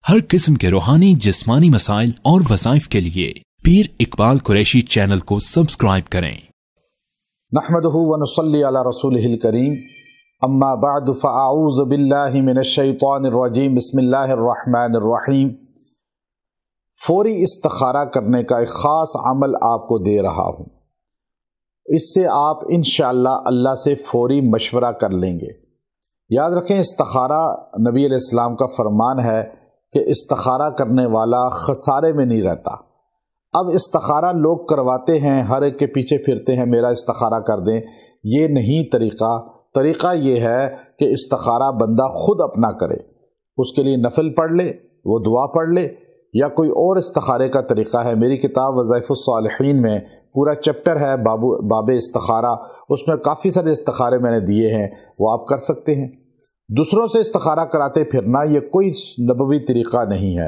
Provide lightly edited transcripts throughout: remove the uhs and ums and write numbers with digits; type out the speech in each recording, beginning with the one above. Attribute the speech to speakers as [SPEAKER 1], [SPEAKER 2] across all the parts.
[SPEAKER 1] ہر قسم کے روحانی جسمانی مسائل اور وظائف کے لیے پیر اقبال قریشی چینل کو سبسکرائب کریں۔
[SPEAKER 2] نحمدہ ونصلی علی رسولہ الکریم، اما بعد فاعوذ باللہ من الشیطان الرجیم، بسم اللہ الرحمن الرحیم۔ فوری استخارہ کرنے کا ایک خاص عمل آپ کو دے رہا ہوں، اس سے آپ انشاءاللہ اللہ سے فوری مشورہ کر لیں گے۔ یاد رکھیں، استخارہ نبی علیہ السلام کا فرمان ہے کہ استخارہ کرنے والا خسارے میں نہیں رہتا۔ اب استخارہ لوگ کرواتے ہیں، ہر ایک کے پیچھے پھرتے ہیں، میرا استخارہ کر دیں، یہ نہیں طریقہ یہ ہے کہ استخارہ بندہ خود اپنا کرے، اس کے لیے نفل پڑھ لے، وہ دعا پڑھ لے، یا کوئی اور استخارے کا طریقہ ہے۔ میری کتاب وظائف الصالحین میں پورا چیپٹر ہے باب استخارہ، اس میں کافی سارے استخارے میں نے دیے ہیں، وہ آپ کر سکتے ہیں۔ دوسروں سے استخارہ کراتے پھرنا یہ کوئی نبوی طریقہ نہیں ہے۔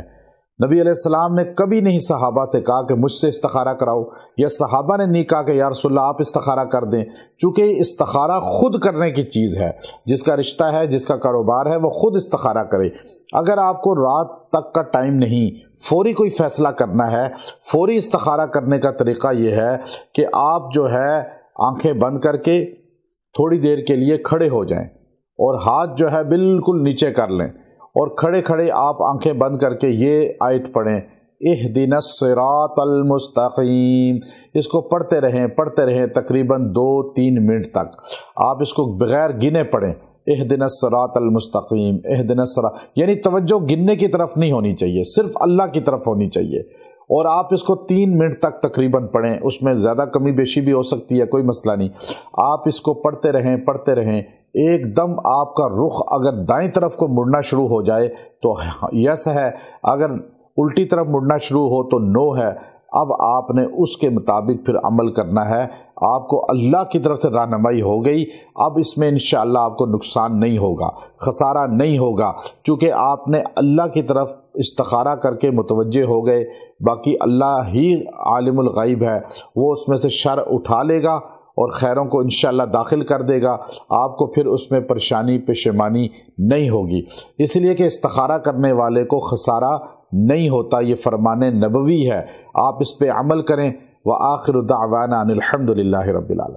[SPEAKER 2] نبی علیہ السلام نے کبھی نہیں صحابہ سے کہا کہ مجھ سے استخارہ کراؤ، یا صحابہ نے نہیں کہا کہ یا رسول اللہ آپ استخارہ کر دیں، چونکہ استخارہ خود کرنے کی چیز ہے۔ جس کا رشتہ ہے، جس کا کاروبار ہے، وہ خود استخارہ کرے۔ اگر آپ کو رات تک کا ٹائم نہیں، فوری کوئی فیصلہ کرنا ہے، فوری استخارہ کرنے کا طریقہ یہ ہے کہ آپ جو ہے آنکھیں بند کر کے تھوڑی دیر کے لیے کھڑے ہو جائیں اور ہاتھ جو ہے بالکل نیچے کر لیں، اور کھڑے کھڑے آپ آنکھیں بند کر کے یہ آیت پڑھیں، اہدنا الصراط المستقیم۔ اس کو پڑھتے رہیں تقریباً 2-3 منٹ تک۔ آپ اس کو بغیر گنے پڑھیں، اہدنا الصراط المستقیم، اہدنا الصراط، یعنی توجہ گننے کی طرف نہیں ہونی چاہیے، صرف اللہ کی طرف ہونی چاہیے۔ اور آپ اس کو 3 منٹ تک تقریباً پڑھیں، اس میں زیادہ کمی بیشی بھی ہو سکتی ہے، کوئی مسئلہ نہیں۔ آپ اس کو پڑھتے رہیں، ایک دم آپ کا رخ اگر دائیں طرف کو مڑنا شروع ہو جائے تو یس ہے، اگر الٹی طرف مڑنا شروع ہو تو نو ہے۔ اب آپ نے اس کے مطابق پھر عمل کرنا ہے۔ آپ کو اللہ کی طرف سے رہنمائی ہو گئی، اب اس میں انشاءاللہ آپ کو نقصان نہیں ہوگا، خسارہ نہیں ہوگا، چونکہ آپ نے اللہ کی طرف استخارہ کر کے متوجہ ہو گئے۔ باقی اللہ ہی عالم الغیب ہے، وہ اس میں سے شر اٹھا لے گا اور خیروں کو انشاءاللہ داخل کر دے گا، آپ کو پھر اس میں پریشانی پشیمانی نہیں ہوگی۔ اس لیے کہ استخارہ کرنے والے کو خسارہ نہیں ہوتا، یہ فرمان نبوی ہے۔ آپ اس پہ عمل کریں۔ وآخر دعوانا ان الحمد للہ رب العالمین۔